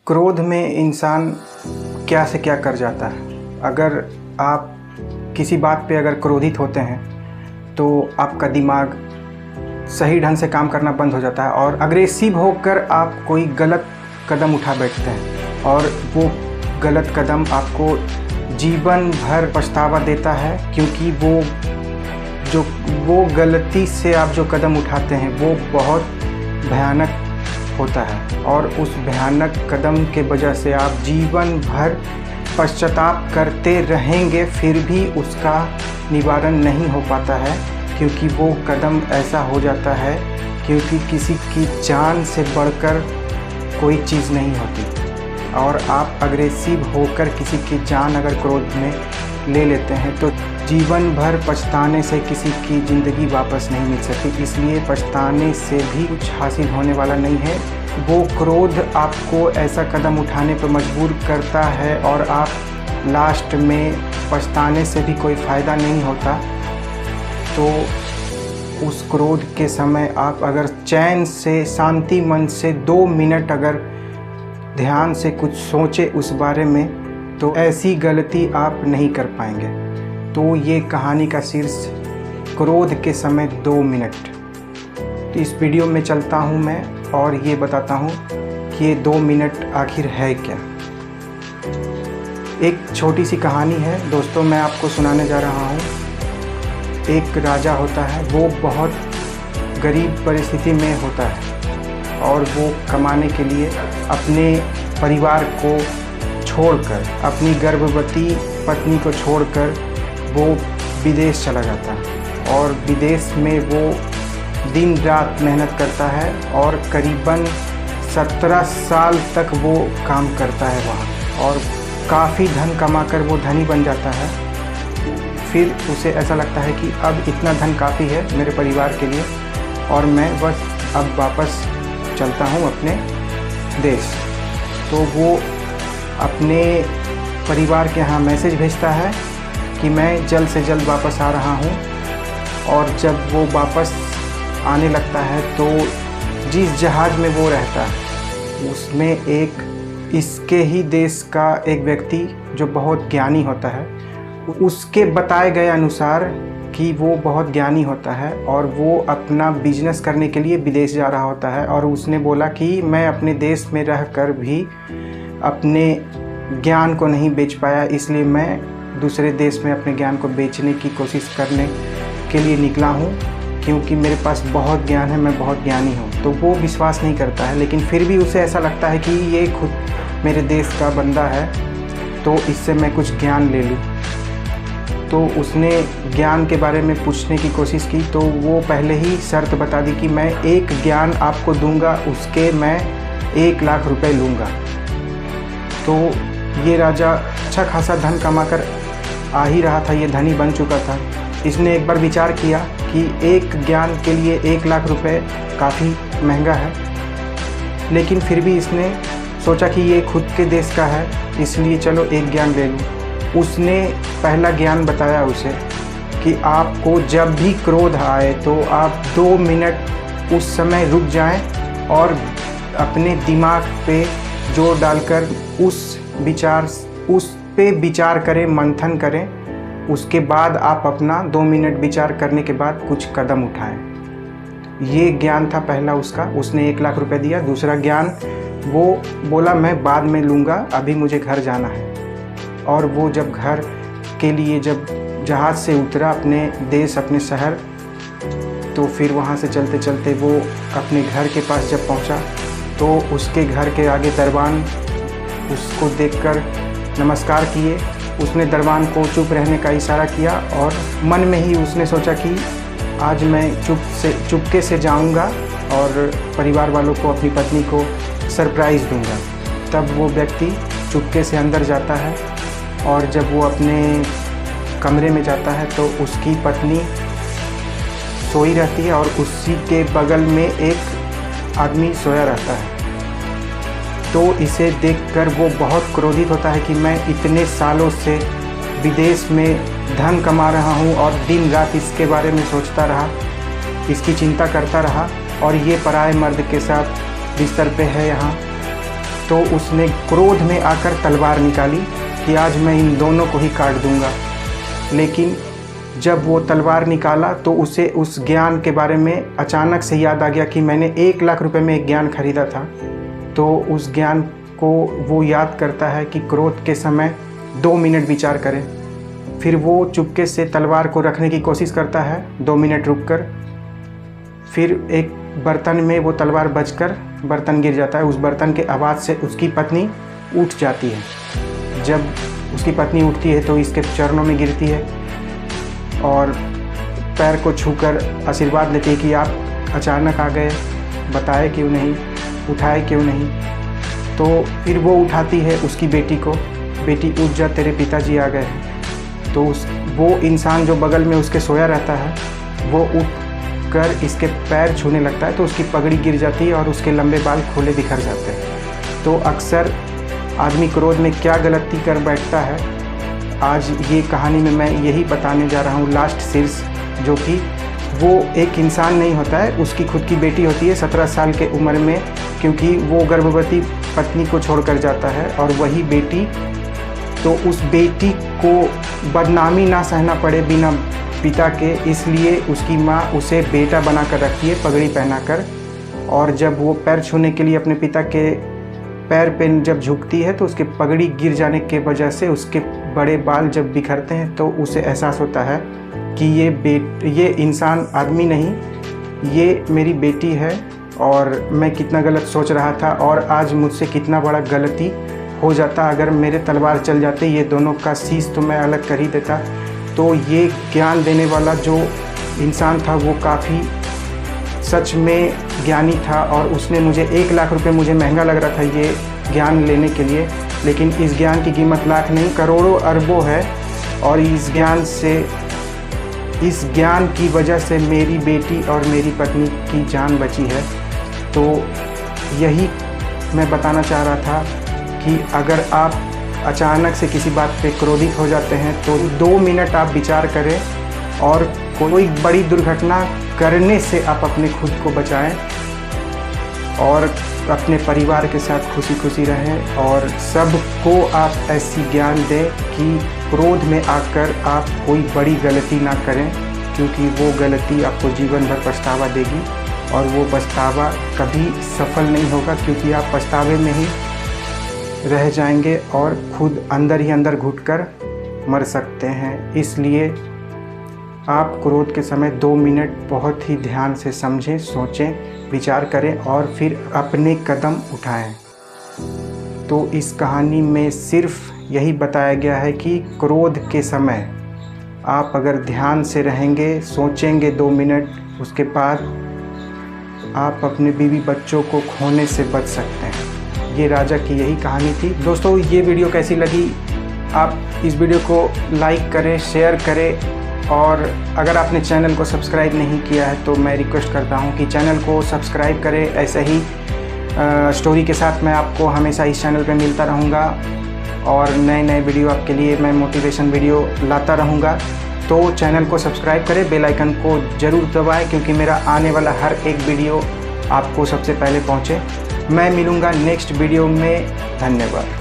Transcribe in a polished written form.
क्रोध में इंसान क्या से क्या कर जाता है। अगर आप किसी बात पे अगर क्रोधित होते हैं तो आपका दिमाग सही ढंग से काम करना बंद हो जाता है और अग्रेसिव होकर आप कोई गलत कदम उठा बैठते हैं और वो गलत कदम आपको जीवन भर पछतावा देता है, क्योंकि वो गलती से आप जो कदम उठाते हैं वो बहुत भयानक होता है और उस भयानक कदम के वजह से आप जीवन भर पश्चाताप करते रहेंगे, फिर भी उसका निवारण नहीं हो पाता है, क्योंकि वो कदम ऐसा हो जाता है क्योंकि किसी की जान से बढ़कर कोई चीज़ नहीं होती। और आप अग्रेसिव होकर किसी की जान अगर क्रोध में ले लेते हैं तो जीवन भर पछताने से किसी की ज़िंदगी वापस नहीं मिल सकती। इसलिए पछताने से भी कुछ हासिल होने वाला नहीं है। वो क्रोध आपको ऐसा कदम उठाने पर मजबूर करता है और आप लास्ट में पछताने से भी कोई फ़ायदा नहीं होता। तो उस क्रोध के समय आप अगर चैन से, शांति मन से 2 मिनट अगर ध्यान से कुछ सोचे उस बारे में, तो ऐसी गलती आप नहीं कर पाएंगे। तो ये कहानी का शीर्ष क्रोध के समय 2 मिनट। तो इस वीडियो में चलता हूँ मैं और ये बताता हूँ कि ये 2 मिनट आखिर है क्या। एक छोटी सी कहानी है दोस्तों, मैं आपको सुनाने जा रहा हूँ। एक राजा होता है, वो बहुत गरीब परिस्थिति में होता है और वो कमाने के लिए अपने परिवार को छोड़कर, अपनी गर्भवती पत्नी को छोड़कर वो विदेश चला जाता है और विदेश में वो दिन रात मेहनत करता है और करीबन 17 साल तक वो काम करता है वहाँ और काफ़ी धन कमाकर वो धनी बन जाता है। फिर उसे ऐसा लगता है कि अब इतना धन काफ़ी है मेरे परिवार के लिए और मैं बस अब वापस चलता हूँ अपने देश। तो वो अपने परिवार के यहाँ मैसेज भेजता है कि मैं जल्द से जल्द वापस आ रहा हूँ। और जब वो वापस आने लगता है तो जिस जहाज़ में वो रहता है उसमें एक इसके ही देश का एक व्यक्ति जो बहुत ज्ञानी होता है, उसके बताए गए अनुसार कि वो बहुत ज्ञानी होता है और वो अपना बिजनेस करने के लिए विदेश जा रहा होता है। और उसने बोला कि मैं अपने देश में रहकर भी अपने ज्ञान को नहीं बेच पाया, इसलिए मैं दूसरे देश में अपने ज्ञान को बेचने की कोशिश करने के लिए निकला हूँ, क्योंकि मेरे पास बहुत ज्ञान है, मैं बहुत ज्ञानी हूँ। तो वो विश्वास नहीं करता है, लेकिन फिर भी उसे ऐसा लगता है कि ये खुद मेरे देश का बंदा है तो इससे मैं कुछ ज्ञान ले लूँ। तो उसने ज्ञान के बारे में पूछने की कोशिश की तो वो पहले ही शर्त बता दी कि मैं एक ज्ञान आपको दूंगा, उसके मैं 1 लाख रुपए लूँगा। तो ये राजा अच्छा खासा धन कमाकर आ ही रहा था, ये धनी बन चुका था। इसने एक बार विचार किया कि एक ज्ञान के लिए 1 लाख रुपए काफ़ी महंगा है, लेकिन फिर भी इसने सोचा कि ये खुद के देश का है, इसलिए चलो एक ज्ञान ले लूँ। उसने पहला ज्ञान बताया उसे कि आपको जब भी क्रोध आए तो आप 2 मिनट उस समय रुक जाएं और अपने दिमाग पे जोर डालकर उस पे विचार करें, मंथन करें। उसके बाद आप अपना 2 मिनट विचार करने के बाद कुछ कदम उठाएं। ये ज्ञान था पहला उसका, उसने 1 लाख रुपए दिया। दूसरा ज्ञान वो बोला मैं बाद में लूँगा, अभी मुझे घर जाना है। और वो जब घर के लिए जब जहाज़ से उतरा अपने देश, अपने शहर, तो फिर वहाँ से चलते चलते वो अपने घर के पास जब पहुँचा तो उसके घर के आगे दरबान उसको देखकर नमस्कार किए। उसने दरबान को चुप रहने का इशारा किया और मन में ही उसने सोचा कि आज मैं चुपके से जाऊँगा और परिवार वालों को, अपनी पत्नी को सरप्राइज़ दूँगा। तब वो व्यक्ति चुपके से अंदर जाता है और जब वो अपने कमरे में जाता है तो उसकी पत्नी सोई रहती है और उसी के बगल में एक आदमी सोया रहता है। तो इसे देखकर वो बहुत क्रोधित होता है कि मैं इतने सालों से विदेश में धन कमा रहा हूँ और दिन रात इसके बारे में सोचता रहा, इसकी चिंता करता रहा और ये पराये मर्द के साथ बिस्तर पे है यहाँ। तो उसने क्रोध में आकर तलवार निकाली कि आज मैं इन दोनों को ही काट दूंगा। लेकिन जब वो तलवार निकाला तो उसे उस ज्ञान के बारे में अचानक से याद आ गया कि मैंने 1 लाख रुपए में एक ज्ञान खरीदा था। तो उस ज्ञान को वो याद करता है कि क्रोध के समय 2 मिनट विचार करें। फिर वो चुपके से तलवार को रखने की कोशिश करता है 2 मिनट रुककर। फिर एक बर्तन में वो तलवार बजकर बर्तन गिर जाता है। उस बर्तन के आवाज़ से उसकी पत्नी उठ जाती है। जब उसकी पत्नी उठती है तो इसके चरणों में गिरती है और पैर को छूकर आशीर्वाद लेती है कि आप अचानक आ गए, बताए क्यों नहीं, उठाए क्यों नहीं। तो फिर वो उठाती है उसकी बेटी को, बेटी उठ जा, तेरे पिताजी आ गए हैं। तो वो इंसान जो बगल में उसके सोया रहता है वो उठ कर इसके पैर छूने लगता है तो उसकी पगड़ी गिर जाती है और उसके लंबे बाल खुले बिखर जाते हैं। तो अक्सर आदमी क्रोध में क्या गलती कर बैठता है, आज ये कहानी में मैं यही बताने जा रहा हूँ। लास्ट शीर्ष जो कि वो एक इंसान नहीं होता है, उसकी खुद की बेटी होती है 17 साल के उम्र में, क्योंकि वो गर्भवती पत्नी को छोड़कर जाता है। और वही बेटी, तो उस बेटी को बदनामी ना सहना पड़े बिना पिता के, इसलिए उसकी माँ उसे बेटा बना कर रखती है पगड़ी पहनाकर। और जब वो पैर छूने के लिए अपने पिता के पैर पे जब झुकती है तो उसके पगड़ी गिर जाने के वजह से उसके बड़े बाल जब बिखरते हैं तो उसे एहसास होता है कि ये इंसान आदमी नहीं, ये मेरी बेटी है और मैं कितना गलत सोच रहा था और आज मुझसे कितना बड़ा गलती हो जाता। अगर मेरे तलवार चल जाते, ये दोनों का शीश तो मैं अलग कर ही देता। तो ये ज्ञान देने वाला जो इंसान था वो काफ़ी सच में ज्ञानी था और उसने मुझे 1 लाख रुपए, मुझे महंगा लग रहा था ये ज्ञान लेने के लिए, लेकिन इस ज्ञान की कीमत लाख नहीं करोड़ों अरबों है। और इस ज्ञान की वजह से मेरी बेटी और मेरी पत्नी की जान बची है। तो यही मैं बताना चाह रहा था कि अगर आप अचानक से किसी बात पे क्रोधित हो जाते हैं तो 2 मिनट आप विचार करें और कोई बड़ी दुर्घटना करने से आप अपने खुद को बचाएं और अपने परिवार के साथ खुशी खुशी रहें। और सबको आप ऐसी ज्ञान दें कि क्रोध में आकर आप कोई बड़ी गलती ना करें, क्योंकि वो गलती आपको जीवन भर पछतावा देगी और वो पछतावा कभी सफल नहीं होगा, क्योंकि आप पछतावे में ही रह जाएंगे और खुद अंदर ही अंदर घुटकर मर सकते हैं। इसलिए आप क्रोध के समय 2 मिनट बहुत ही ध्यान से समझें, सोचें, विचार करें और फिर अपने कदम उठाएं। तो इस कहानी में सिर्फ यही बताया गया है कि क्रोध के समय आप अगर ध्यान से रहेंगे, सोचेंगे 2 मिनट, उसके बाद आप अपने बीवी बच्चों को खोने से बच सकते हैं। ये राजा की यही कहानी थी। दोस्तों, ये वीडियो कैसी लगी? आप इस वीडियो को लाइक करें, शेयर करें और अगर आपने चैनल को सब्सक्राइब नहीं किया है तो मैं रिक्वेस्ट करता हूं कि चैनल को सब्सक्राइब करें। ऐसे ही स्टोरी के साथ मैं आपको हमेशा इस चैनल पे मिलता रहूँगा और नए नए वीडियो आपके लिए मैं मोटिवेशन वीडियो लाता रहूँगा। तो चैनल को सब्सक्राइब करें, बेल आइकन को ज़रूर दबाएं, क्योंकि मेरा आने वाला हर एक वीडियो आपको सबसे पहले पहुँचे। मैं मिलूँगा नेक्स्ट वीडियो में। धन्यवाद।